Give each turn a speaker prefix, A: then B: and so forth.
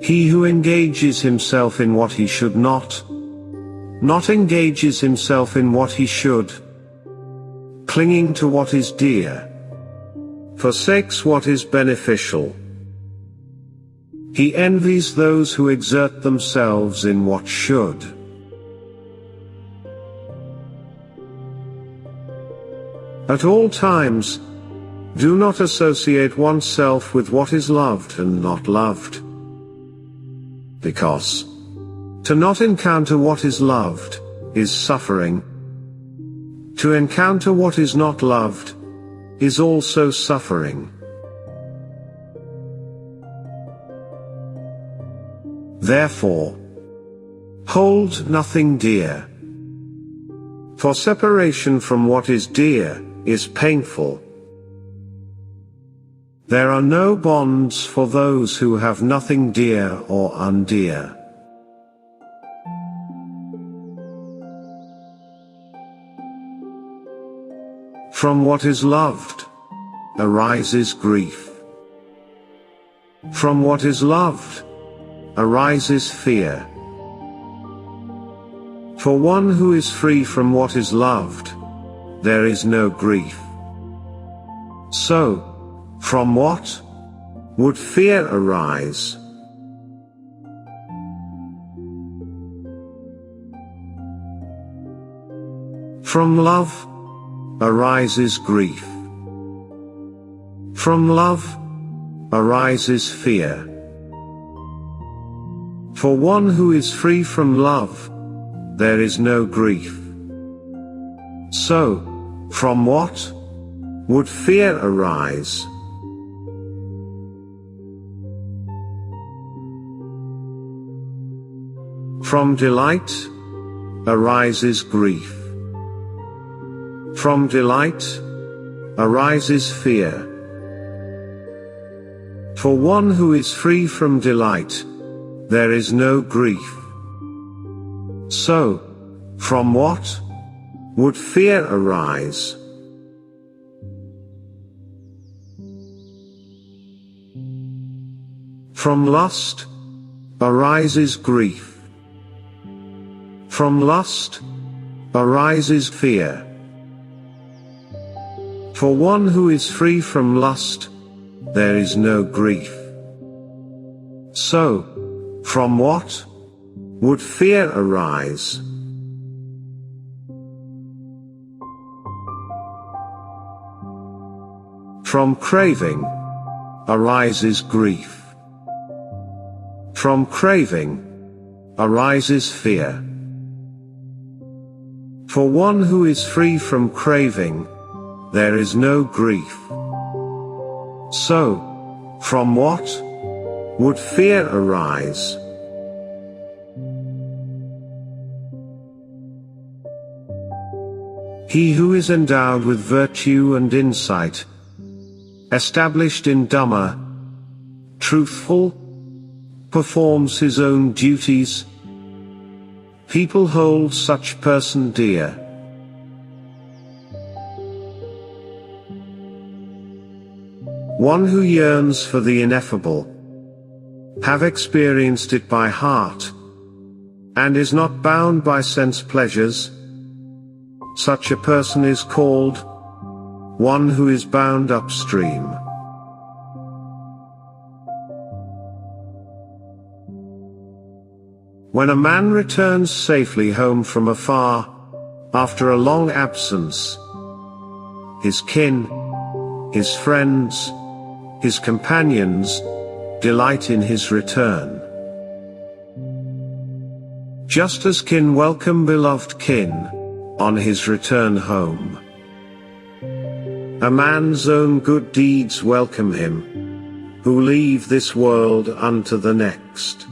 A: He who engages himself in what he should not engages himself in what he should, clinging to what is dear, forsakes what is beneficial. He envies those who exert themselves in what should. At all times, do not associate oneself with what is loved and not loved. Because to not encounter what is loved is suffering. To encounter what is not loved is also suffering. Therefore, hold nothing dear. For separation from what is dear is painful. There are no bonds for those who have nothing dear or undear. From what is loved arises grief. From what is loved arises fear. For one who is free from what is loved, there is no grief. So, from what would fear arise? From love arises grief. From love arises fear. For one who is free from love, there is no grief. So, from what would fear arise? From delight arises grief. From delight arises fear. For one who is free from delight, there is no grief. So, from what would fear arise? From lust arises grief. From lust arises fear. For one who is free from lust, there is no grief. So, from what would fear arise? From craving arises grief. From craving arises fear. For one who is free from craving, there is no grief. So, from what would fear arise? He who is endowed with virtue and insight, established in Dhamma, truthful, performs his own duties, people hold such person dear. One who yearns for the ineffable, have experienced it by heart, and is not bound by sense pleasures, such a person is called one who is bound upstream. When a man returns safely home from afar, after a long absence, his kin, his friends, his companions, delight in his return. Just as kin welcome beloved kin on his return home. A man's own good deeds welcome him, who leave this world unto the next.